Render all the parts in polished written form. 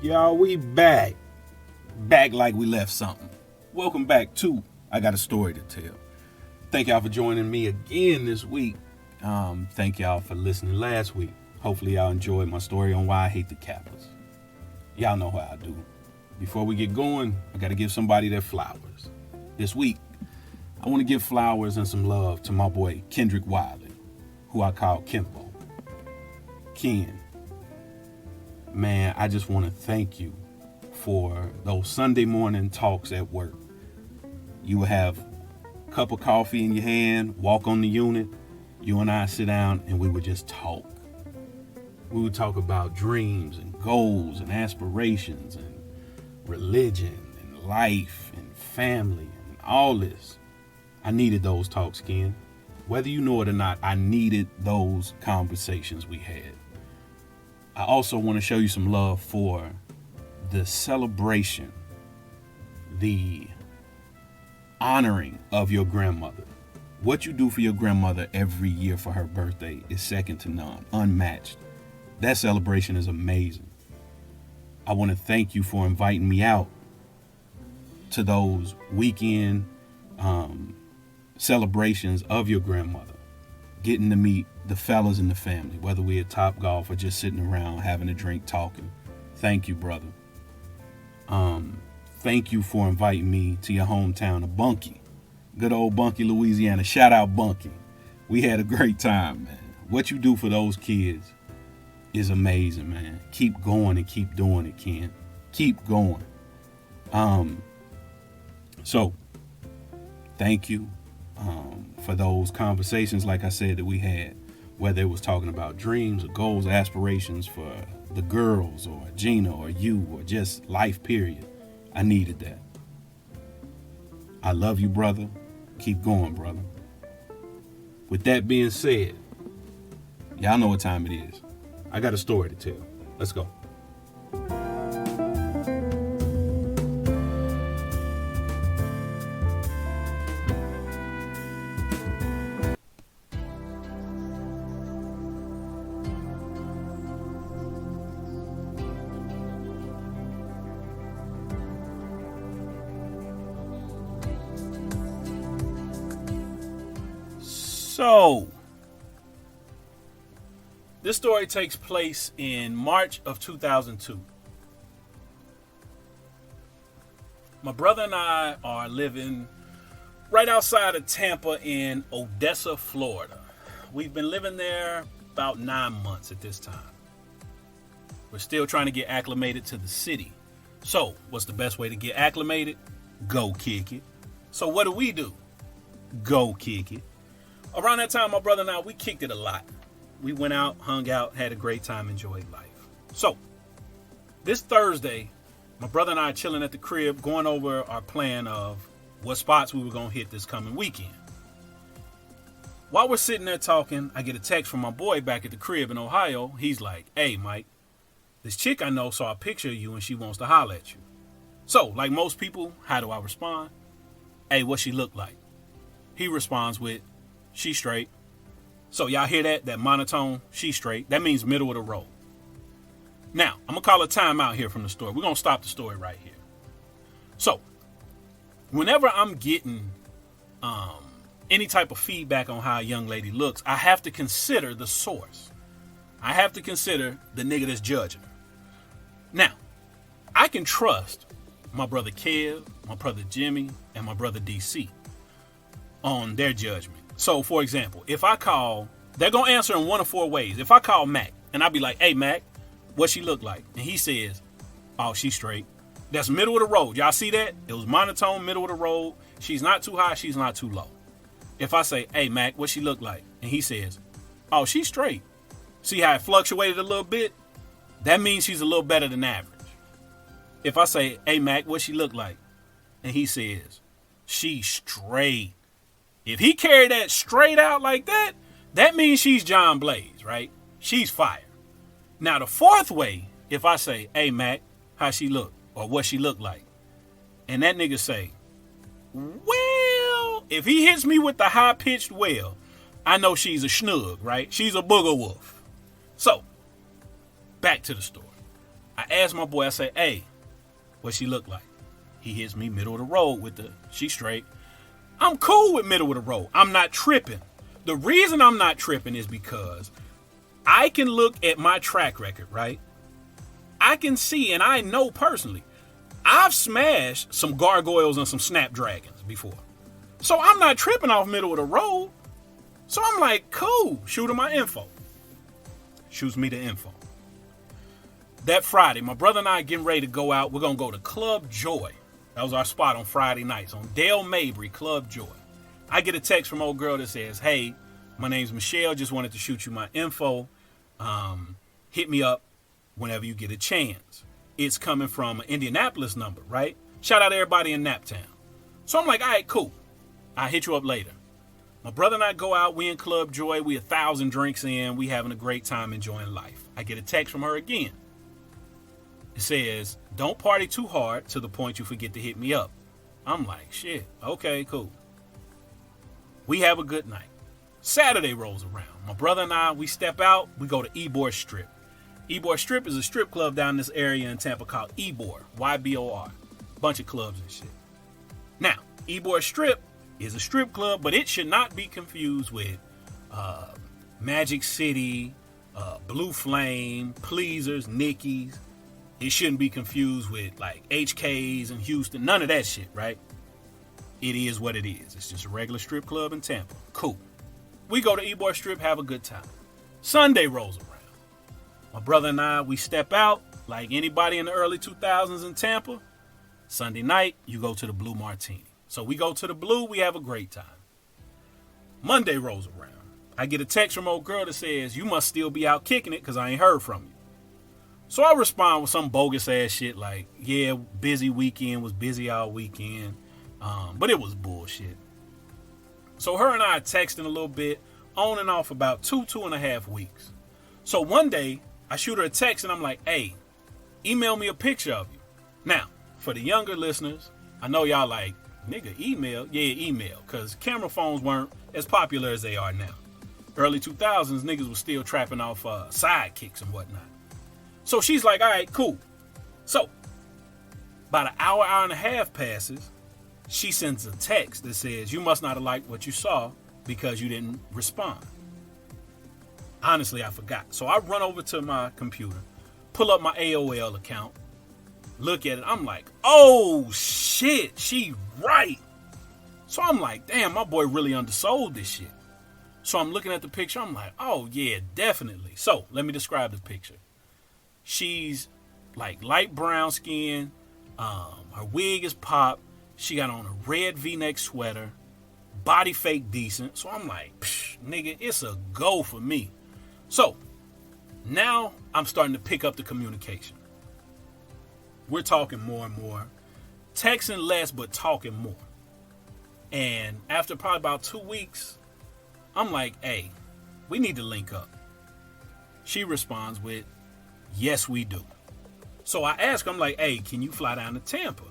Y'all, we back. Back like we left something. Welcome back to I Got a Story to Tell. Thank y'all for joining me again this week. Thank y'all for listening last week. Hopefully y'all enjoyed my story on why I hate the Kappas. Y'all know how I do. Before we get going, I got to give somebody their flowers. This week, I want to give flowers and some love to my boy Kendrick Wiley, who I call Kimpo. Ken, man, I just want to thank you for those Sunday morning talks at work. You would have a cup of coffee in your hand, walk on the unit. You and I sit down and we would just talk. We would talk about dreams and goals and aspirations and religion and life and family and all this. I needed those talks, Ken. Whether you know it or not, I needed those conversations we had. I also want to show you some love for the celebration, the honoring of your grandmother. What you do for your grandmother every year for her birthday is second to none, unmatched. That celebration is amazing. I want to thank you for inviting me out to those weekend celebrations of your grandmother. Getting to meet the fellas in the family, whether we're at Topgolf or just sitting around having a drink talking. Thank you, brother. Thank you for inviting me to your hometown of Bunkie. Good old Bunkie, Louisiana. Shout out Bunkie. We had a great time, man. What you do for those kids is amazing, man. Keep going and keep doing it, Ken. Keep going. So, thank you for those conversations, like I said, that we had, whether it was talking about dreams or goals, aspirations for the girls or Gina or you or just life, period. I needed that. I love you, brother. Keep going, brother. With that being said, y'all know what time it is. I got a story to tell. Let's go. So, this story takes place in March of 2002. My brother and I are living right outside of Tampa in Odessa, Florida. We've been living there about 9 months at this time. We're still trying to get acclimated to the city. So, what's the best way to get acclimated? Go kick it. So what do? Go kick it. Around that time, my brother and I, we kicked it a lot. We went out, hung out, had a great time, enjoyed life. So, this Thursday, my brother and I are chilling at the crib, going over our plan of what spots we were going to hit this coming weekend. While we're sitting there talking, I get a text from my boy back at the crib in Ohio. He's like, "Hey, Mike, this chick I know saw a picture of you and she wants to holler at you." So, like most people, how do I respond? "Hey, what she look like?" He responds with, "She straight." So y'all hear that monotone, she straight. That means middle of the road. Now, I'm going to call a timeout here from the story. We're going to stop the story right here. So, whenever I'm getting any type of feedback on how a young lady looks, I have to consider the source. I have to consider the nigga that's judging her. Now, I can trust my brother Kev, my brother Jimmy, and my brother DC on their judgment. So, for example, if I call, they're going to answer in one of four ways. If I call Mac, and I'll be like, "Hey, Mac, what she look like?" And he says, "Oh, she's straight." That's middle of the road. Y'all see that? It was monotone, middle of the road. She's not too high, she's not too low. If I say, "Hey, Mac, what she look like?" And he says, "Oh, she's straight." See how it fluctuated a little bit? That means she's a little better than average. If I say, "Hey, Mac, what she look like?" And he says, "She's straight." If he carried that straight out like that, that means she's John Blaze, right? She's fire. Now, the fourth way, if I say, "Hey, Mac, how she look?" or "what she look like?" and that nigga say, "Well," if he hits me with the high-pitched "well," I know she's a schnug, right? She's a booger wolf. So, back to the story. I asked my boy, I say, hey, what she look like? He hits me middle of the road with she straight. I'm cool with middle of the road. I'm not tripping. The reason I'm not tripping is because I can look at my track record, right? I can see, and I know personally, I've smashed some gargoyles and some snapdragons before. So I'm not tripping off middle of the road. So I'm like, cool, shoot her my info. Shoots me the info. That Friday, my brother and I are getting ready to go out. We're going to go to Club Joy. That was our spot on Friday nights on Dale Mabry, Club Joy. I get a text from old girl that says, hey, my name's Michelle. Just wanted to shoot you my info. Hit me up whenever you get a chance. It's coming from an Indianapolis number, right? Shout out to everybody in Naptown. So I'm like, all right, cool. I'll hit you up later. My brother and I go out. We in Club Joy. We 1,000 drinks in. We having a great time enjoying life. I get a text from her again. It says, don't party too hard to the point you forget to hit me up. I'm like, shit, okay, cool. We have a good night. Saturday rolls around. My brother and I, we step out. We go to Ybor Strip. Ybor Strip is a strip club down in this area in Tampa called Ybor, Y-B-O-R. Bunch of clubs and shit. Now, Ybor Strip is a strip club, but it should not be confused with Magic City, Blue Flame, Pleasers, Nickies. It shouldn't be confused with like HKs in Houston. None of that shit, right? It is what it is. It's just a regular strip club in Tampa. Cool. We go to Ybor Strip, have a good time. Sunday rolls around. My brother and I, we step out like anybody in the early 2000s in Tampa. Sunday night, you go to the Blue Martini. So we go to the Blue, we have a great time. Monday rolls around. I get a text from old girl that says, you must still be out kicking it because I ain't heard from you. So I respond with some bogus ass shit like, yeah, busy weekend, was busy all weekend. But it was bullshit. So her and I are texting a little bit, on and off about 2.5 weeks. So one day, I shoot her a text and I'm like, hey, email me a picture of you. Now, for the younger listeners, I know y'all like, nigga, email? Yeah, email. Because camera phones weren't as popular as they are now. Early 2000s, niggas was still trapping off sidekicks and whatnot. So she's like, all right, cool. So, about an hour and a half passes. She sends a text that says, you must not have liked what you saw because you didn't respond. Honestly, I forgot. So I run over to my computer, pull up my AOL account, look at it. I'm like, oh, shit, she right. So I'm like, damn, my boy really undersold this shit. So I'm looking at the picture. I'm like, oh, yeah, definitely. So let me describe the picture. She's like light brown skin. Her wig is popped. She got on a red V-neck sweater. Body fake decent. So I'm like, nigga, it's a go for me. So now I'm starting to pick up the communication. We're talking more and more. Texting less, but talking more. And after probably about 2 weeks, I'm like, hey, we need to link up. She responds with, yes, we do. So I ask her, I'm like, hey, can you fly down to Tampa?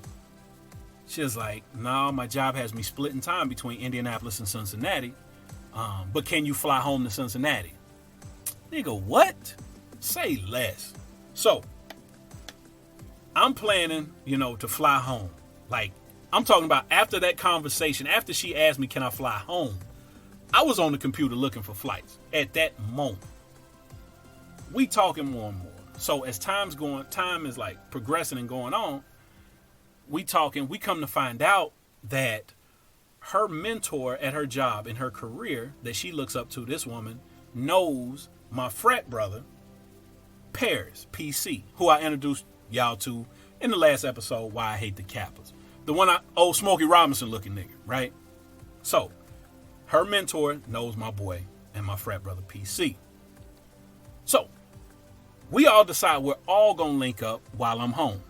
She was like, no, my job has me splitting time between Indianapolis and Cincinnati. But can you fly home to Cincinnati? Nigga, what? Say less. So I'm planning, to fly home. Like, I'm talking about after that conversation, after she asked me, can I fly home? I was on the computer looking for flights at that moment. We talking more and more. So as time is like progressing and going on, we come to find out that her mentor at her job in her career that she looks up to, this woman, knows my frat brother, Paris, PC, who I introduced y'all to in the last episode, Why I Hate the Kappas. The one, old Smokey Robinson looking nigga, right? So, her mentor knows my boy and my frat brother, PC. So, we all decide we're all going to link up while I'm home.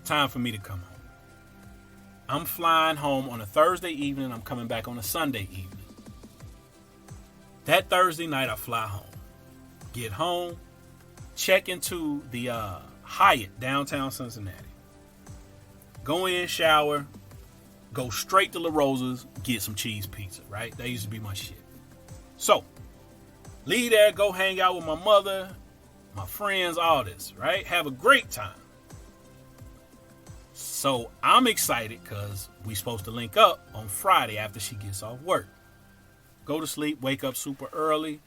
Time for me to come home. I'm flying home on a Thursday evening. I'm coming back on a Sunday evening. That Thursday night, I fly home. Get home, check into the Hyatt downtown Cincinnati. Go in, shower, go straight to La Rosa's, get some cheese pizza, right? That used to be my shit. So, leave there, go hang out with my mother, my friends, all this, right? Have a great time. So I'm excited because we supposed to link up on Friday after she gets off work. Go to sleep, wake up super early.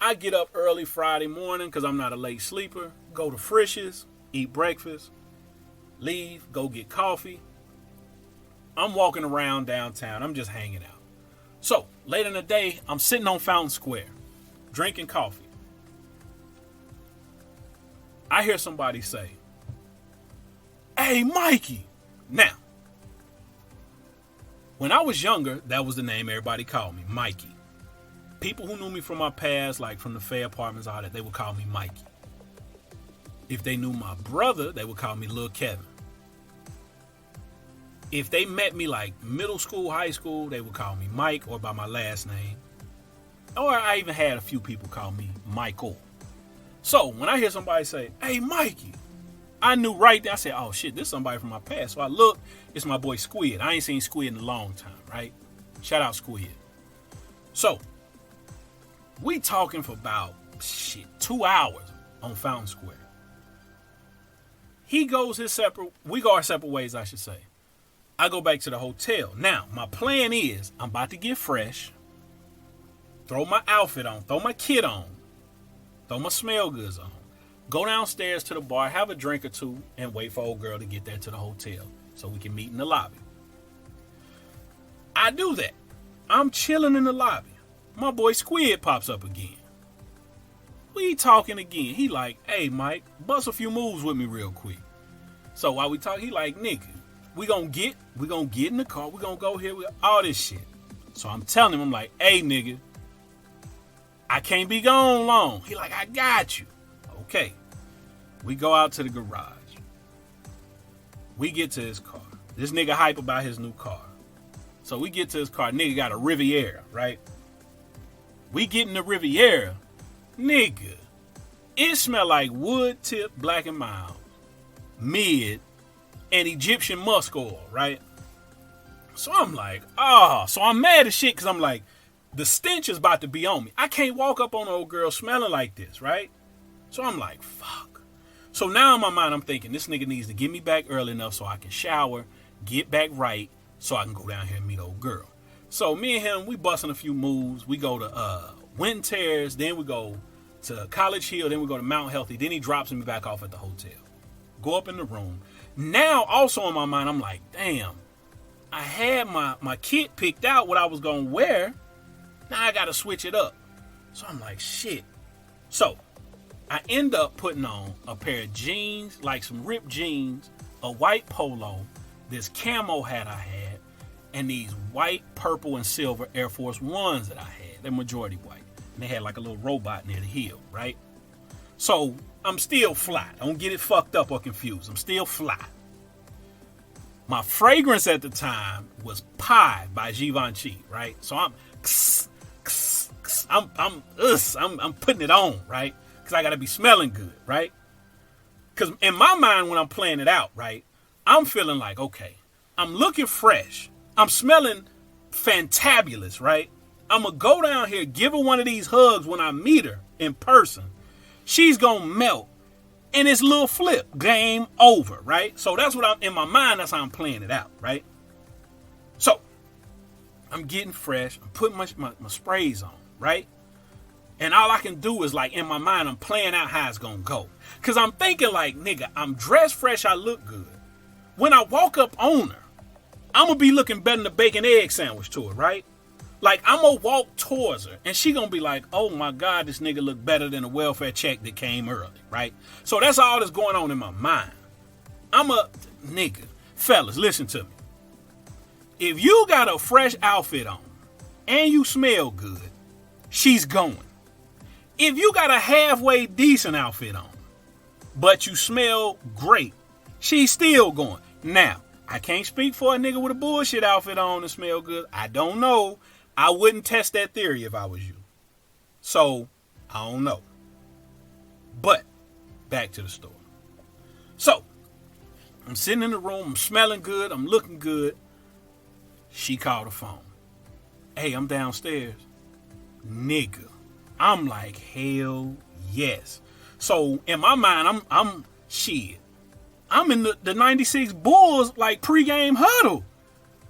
I get up early Friday morning because I'm not a late sleeper. Go to Frisch's, eat breakfast, leave, go get coffee. I'm walking around downtown. I'm just hanging out. So later in the day, I'm sitting on Fountain Square, drinking coffee. I hear somebody say, "Hey, Mikey." Now, when I was younger, that was the name everybody called me, Mikey. People who knew me from my past, like from the Fair Apartments, all that, they would call me Mikey. If they knew my brother, they would call me Lil Kevin. If they met me like middle school, high school, they would call me Mike or by my last name. Or I even had a few people call me Michael. So when I hear somebody say, "Hey, Mikey," I knew right there. I said, "Oh shit, this is somebody from my past." So I look, it's my boy Squid. I ain't seen Squid in a long time, right? Shout out Squid. So we talking for about 2 hours on Fountain Square. He goes his separate, we go our separate ways, I should say. I go back to the hotel. Now, my plan is I'm about to get fresh, throw my outfit on, throw my kit on, throw my smell goods on, go downstairs to the bar, have a drink or two, and wait for old girl to get there to the hotel so we can meet in the lobby. I do that. I'm chilling in the lobby. My boy Squid pops up again. We talking again. He like, "Hey, Mike, bust a few moves with me real quick." So while we talk, he like, "Nigga, we gonna get in the car. We gonna go here with all this shit." So I'm telling him, I'm like, "Hey, nigga, I can't be gone long." He like, "I got you." Okay. We go out to the garage. We get to his car. This nigga hype about his new car. So we get to his car. Nigga got a Riviera, right? We get in the Riviera. Nigga, it smell like wood tip Black and Mild, mid, and Egyptian musk oil, right? So I'm like, so I'm mad as shit because I'm like, the stench is about to be on me. I can't walk up on an old girl smelling like this, right? So I'm like, fuck. So now in my mind, I'm thinking this nigga needs to get me back early enough so I can shower, get back right, so I can go down here and meet old girl. So me and him, we busting a few moves. We go to Wind Terrace, then we go to College Hill, then we go to Mount Healthy. Then he drops me back off at the hotel. Go up in the room. Now, also in my mind, I'm like, damn, I had my kit picked out what I was going to wear. Now I got to switch it up. So I'm like, shit. So I end up putting on a pair of jeans, like some ripped jeans, a white polo, this camo hat I had, and these white, purple, and silver Air Force Ones that I had. They're majority white. And they had like a little robot near the heel, right? So I'm still fly. Don't get it fucked up or confused. I'm still fly. My fragrance at the time was Pie by Givenchy, right? So I'm putting it on, right? Because I got to be smelling good, right? Because in my mind, when I'm playing it out, right, I'm feeling like, okay, I'm looking fresh. I'm smelling fantabulous, right? I'm going to go down here, give her one of these hugs when I meet her in person. She's going to melt. And it's a little flip. Game over, right? So that's what I'm, in my mind, that's how I'm playing it out, right? So I'm getting fresh. I'm putting my sprays on, right? And all I can do is, like, in my mind, I'm playing out how it's going to go. Because I'm thinking, like, nigga, I'm dressed fresh. I look good. When I walk up on her, I'm going to be looking better than a bacon egg sandwich to her, right? Like, I'm going to walk towards her, and she going to be like, oh, my God, this nigga look better than a welfare check that came early, right? So that's all that's going on in my mind. Nigga, fellas, listen to me. If you got a fresh outfit on and you smell good, she's going. If you got a halfway decent outfit on, but you smell great, she's still going. Now, I can't speak for a nigga with a bullshit outfit on and smell good. I don't know. I wouldn't test that theory if I was you. So, I don't know. But, back to the story. So, I'm sitting in the room. I'm smelling good. I'm looking good. She called the phone. Hey, I'm downstairs. Nigga. I'm like, hell yes. So in my mind, I'm shit. I'm in the 96 Bulls like pregame huddle.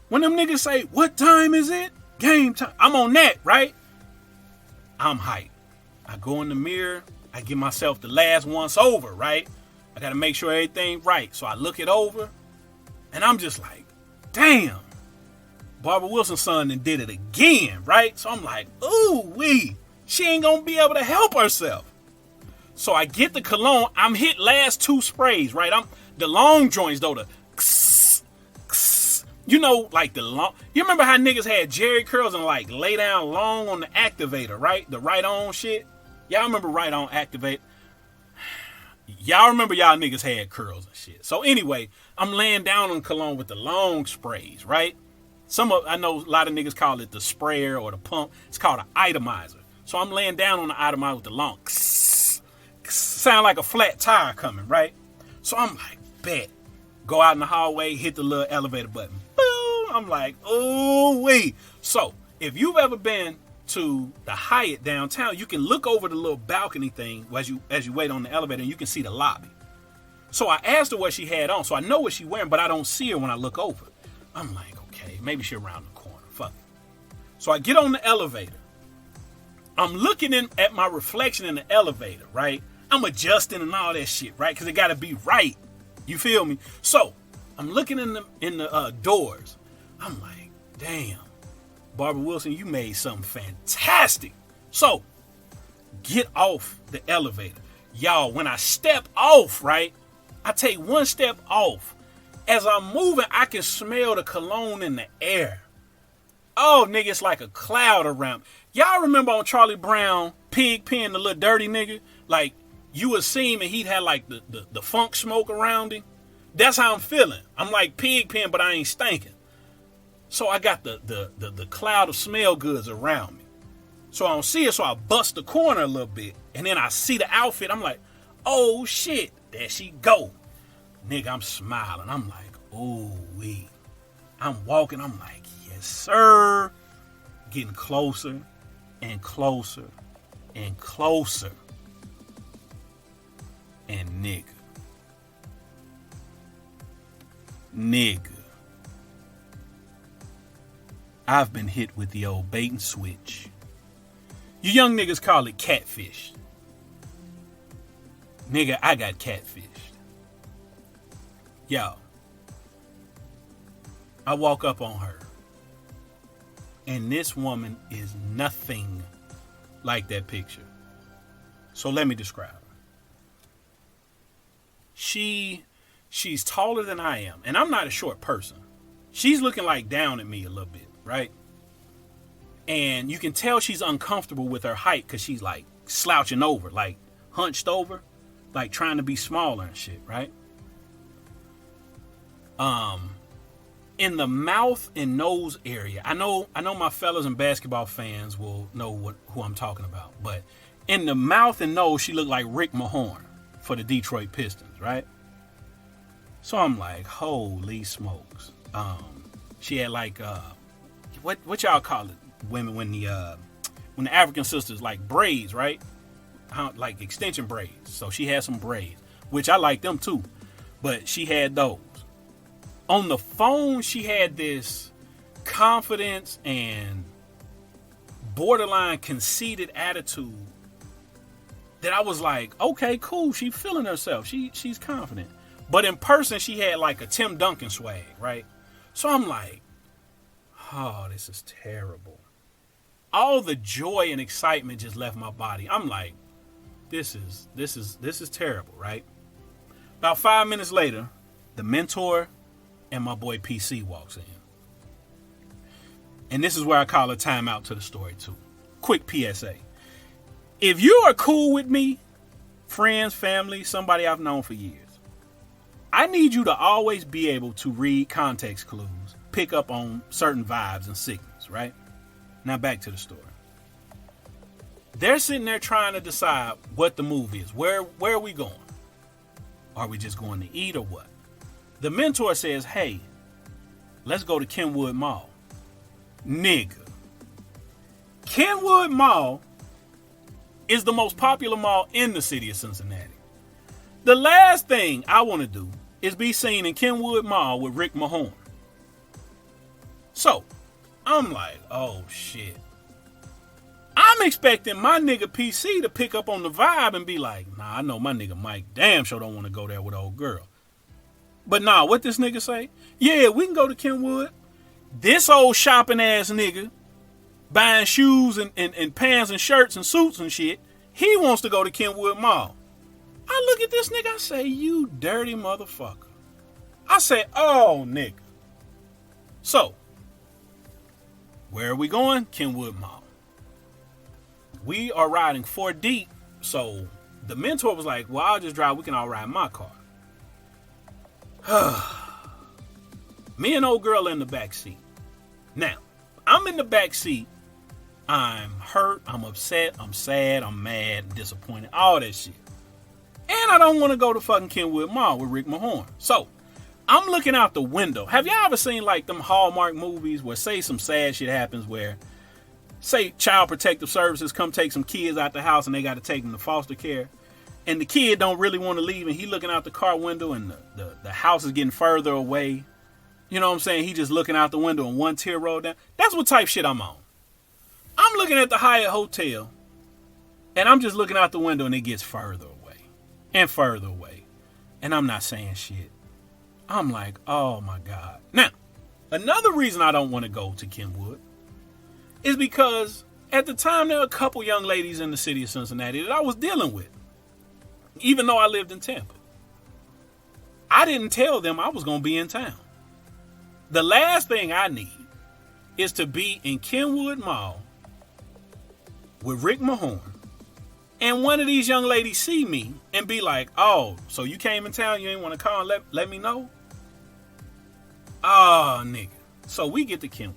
When them niggas say, what time is it? Game time. I'm on that, right? I'm hyped. I go in the mirror. I give myself the last once over, right? I got to make sure everything right. So I look it over. And I'm just like, damn. Barbara Wilson's son then did it again, right? So I'm like, ooh, she ain't going to be able to help herself. So I get the cologne. I'm hit last 2 sprays, right? I'm the long joints, though, you know, like the long. You remember how niggas had Jerry curls and like lay down long on the activator, right? The right on shit. Y'all remember right on activate? Y'all remember y'all niggas had curls and shit. So anyway, I'm laying down on cologne with the long sprays, right? I know a lot of niggas call it the sprayer or the pump. It's called an itomizer. So I'm laying down on the itomizer with the long. Sound like a flat tire coming, right? So I'm like, bet. Go out in the hallway, hit the little elevator button. Boom! I'm like, ooh wee. So if you've ever been to the Hyatt downtown, you can look over the little balcony thing as you wait on the elevator, and you can see the lobby. So I asked her what she had on, so I know what she's wearing, but I don't see her when I look over. I'm like, okay, maybe she's around the corner. Fuck it. So I get on the elevator. I'm looking at my reflection in the elevator, right? I'm adjusting and all that shit, right? Because it got to be right. You feel me? So I'm looking in the doors. I'm like, damn, Barbara Wilson, you made something fantastic. So get off the elevator. Y'all, when I step off, right? I take one step off. As I'm moving, I can smell the cologne in the air. Oh, nigga, it's like a cloud around. Y'all remember on Charlie Brown, Pigpen, the little dirty nigga? Like, you would see him and he'd have like the funk smoke around him. That's how I'm feeling. I'm like Pigpen, but I ain't stinking. So I got the cloud of smell goods around me. So I don't see it, so I bust the corner a little bit. And then I see the outfit. I'm like, oh, shit. There she go. Nigga, I'm smiling. I'm like, ooh, wee. I'm walking. I'm like, yes, sir. Getting closer and closer and closer. And nigga, I've been hit with the old bait and switch. You young niggas call it catfish. Nigga, I got catfished. Yo, I walk up on her, and this woman is nothing like that picture. So let me describe her. She's taller than I am, and I'm not a short person. She's looking like down at me a little bit, right? And you can tell she's uncomfortable with her height because she's like slouching over, like hunched over, like trying to be smaller and shit, right? In the mouth and nose area, I know my fellas and basketball fans will know who I'm talking about, but in the mouth and nose, she looked like Rick Mahorn for the Detroit Pistons, right? So I'm like, holy smokes. She had like what y'all call it? Women when the African sisters like braids, right? Like extension braids. So she had some braids, which I like them too. But she had those. On the phone, she had this confidence and borderline conceited attitude that I was like, okay, cool. She's feeling herself. She's confident. But in person, she had like a Tim Duncan swag, right? So I'm like, oh, this is terrible. All the joy and excitement just left my body. I'm like, this is terrible, right? About 5 minutes later, the mentor and my boy PC walks in. And this is where I call a timeout to the story too. Quick PSA. If you are cool with me, friends, family, somebody I've known for years, I need you to always be able to read context clues, pick up on certain vibes and signals, right? Now back to the story. They're sitting there trying to decide what the move is. Where are we going? Are we just going to eat or what? The mentor says, hey, let's go to Kenwood Mall. Nigga. Kenwood Mall is the most popular mall in the city of Cincinnati. The last thing I want to do is be seen in Kenwood Mall with Rick Mahorn. So, I'm like, oh shit. I'm expecting my nigga PC to pick up on the vibe and be like, nah, I know my nigga Mike damn sure don't want to go there with old girl. But nah, what this nigga say? Yeah, we can go to Kenwood. This old shopping ass nigga buying shoes and pants and shirts and suits and shit, he wants to go to Kenwood Mall. I look at this nigga, I say, you dirty motherfucker. I say, oh nigga. So, where are we going? Kenwood Mall. We are riding 4 deep, so the mentor was like, well, I'll just drive, we can all ride my car. Me and old girl in the back seat. Now, I'm in the back seat. I'm hurt, I'm upset, I'm sad, I'm mad, disappointed, all that shit. And I don't want to go to fucking Kenwood Mall with Rick Mahorn. So, I'm looking out the window. Have y'all ever seen like them Hallmark movies where say some sad shit happens where, say Child Protective Services come take some kids out the house and they got to take them to foster care. And the kid don't really want to leave and he looking out the car window and the house is getting further away. You know what I'm saying? He just looking out the window and one tear rolled down. That's what type shit I'm on. I'm looking at the Hyatt Hotel and I'm just looking out the window and it gets further away and further away. And I'm not saying shit. I'm like, oh my God. Now, another reason I don't want to go to Kenwood is because at the time there were a couple young ladies in the city of Cincinnati that I was dealing with, even though I lived in Tampa. I didn't tell them I was going to be in town. The last thing I need is to be in Kenwood Mall with Rick Mahorn and one of these young ladies see me and be like, oh, so you came in town, you ain't want to call and let me know? Oh, nigga. So we get to Kenwood.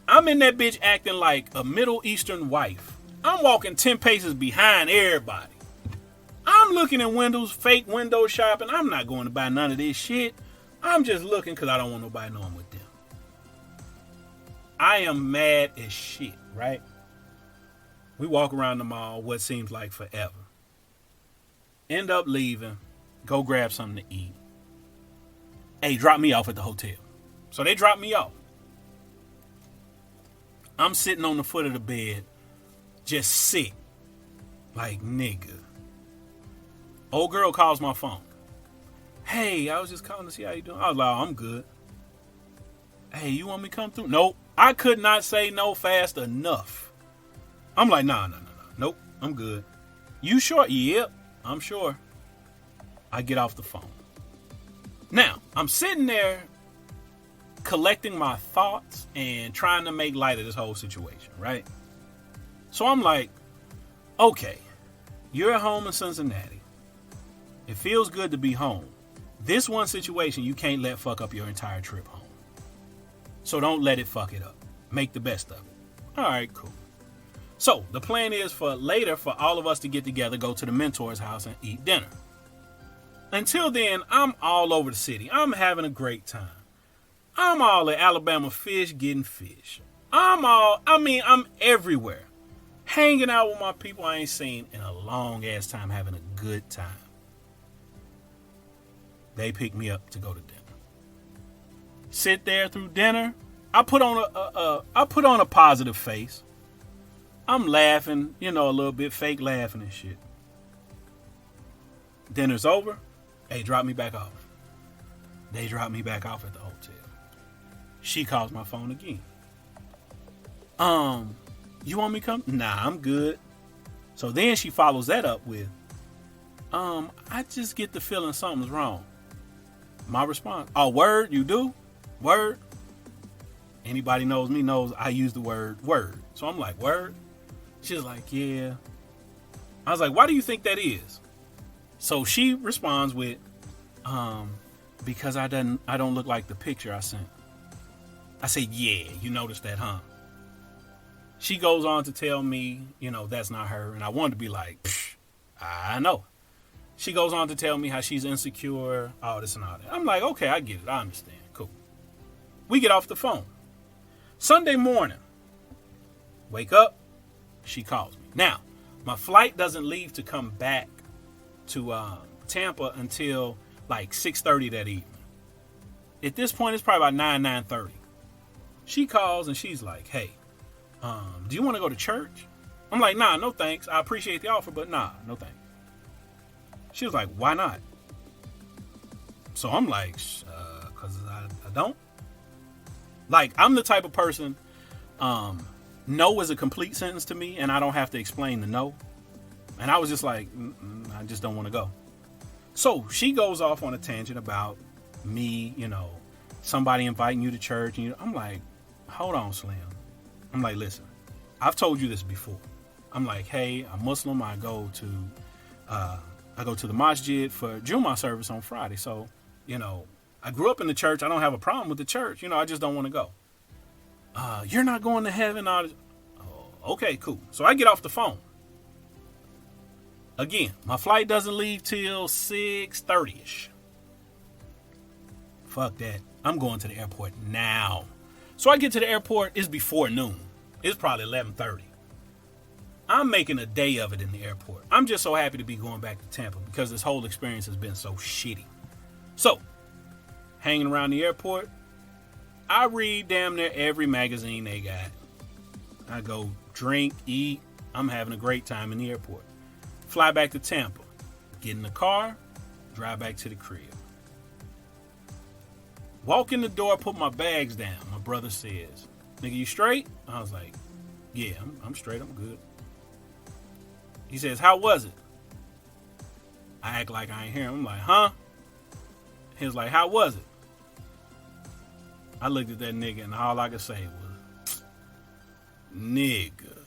I'm in that bitch acting like a Middle Eastern wife. I'm walking 10 paces behind everybody. I'm looking at windows, fake window shopping. I'm not going to buy none of this shit. I'm just looking because I don't want nobody knowing with them. I am mad as shit, right? We walk around the mall what seems like forever. End up leaving. Go grab something to eat. Hey, drop me off at the hotel. So they drop me off. I'm sitting on the foot of the bed, just sick. Like, nigga. Old girl calls my phone. Hey, I was just calling to see how you doing. I was like, oh, I'm good. Hey, you want me to come through? Nope. I could not say no fast enough. I'm like, nah. Nope, I'm good. You sure? Yep, I'm sure. I get off the phone. Now, I'm sitting there collecting my thoughts and trying to make light of this whole situation, right? So I'm like, okay, you're at home in Cincinnati. It feels good to be home. This one situation you can't let fuck up your entire trip home. So don't let it fuck it up. Make the best of it. All right, cool. So the plan is for later for all of us to get together, go to the mentor's house and eat dinner. Until then, I'm all over the city. I'm having a great time. I'm all at Alabama Fish getting fish. I'm everywhere. Hanging out with my people I ain't seen in a long ass time, having a good time. They pick me up to go to dinner. Sit there through dinner. I put on a positive face. I'm laughing, a little bit fake laughing and shit. Dinner's over. Hey, drop me back off. They drop me back off at the hotel. She calls my phone again. You want me to come? Nah, I'm good. So then she follows that up with, I just get the feeling something's wrong. My response, oh, word, you do? Word? Anybody knows me knows I use the word. So I'm like, word? She's like, yeah. I was like, why do you think that is? So she responds with, because I don't look like the picture I sent. I said, yeah, you noticed that, huh? She goes on to tell me, that's not her. And I wanted to be like, psh, I know. She goes on to tell me how she's insecure, all this and all that. I'm like, okay, I get it. I understand. Cool. We get off the phone. Sunday morning, wake up, she calls me. Now, my flight doesn't leave to come back to Tampa until like 6:30 that evening. At this point, it's probably about 9:30. She calls and she's like, "Hey, do you want to go to church?" I'm like, "Nah, no thanks. I appreciate the offer, but nah, no thanks." She was like, "Why not?" So I'm like, "Cause I don't." Like, I'm the type of person, no is a complete sentence to me, and I don't have to explain the no. And I was just like, I just don't want to go. So she goes off on a tangent about me, somebody inviting you to church. And I'm like, hold on, Slim. I'm like, listen, I've told you this before. I'm like, hey, I'm Muslim. I go to the masjid for Jummah service on Friday. So, I grew up in the church. I don't have a problem with the church. I just don't want to go. You're not going to heaven. Oh, okay, cool. So I get off the phone. Again, my flight doesn't leave till 6:30ish. Fuck that. I'm going to the airport now. So I get to the airport. It's before noon. It's probably 11:30. I'm making a day of it in the airport. I'm just so happy to be going back to Tampa because this whole experience has been so shitty. So, hanging around the airport, I read damn near every magazine they got. I go drink, eat. I'm having a great time in the airport. Fly back to Tampa. Get in the car. Drive back to the crib. Walk in the door, put my bags down. My brother says, "Nigga, you straight?" I was like, "Yeah, I'm straight. I'm good." He says, "How was it?" I act like I ain't hear him. I'm like, "Huh?" He was like, "How was it?" I looked at that nigga and all I could say was, "Nigga,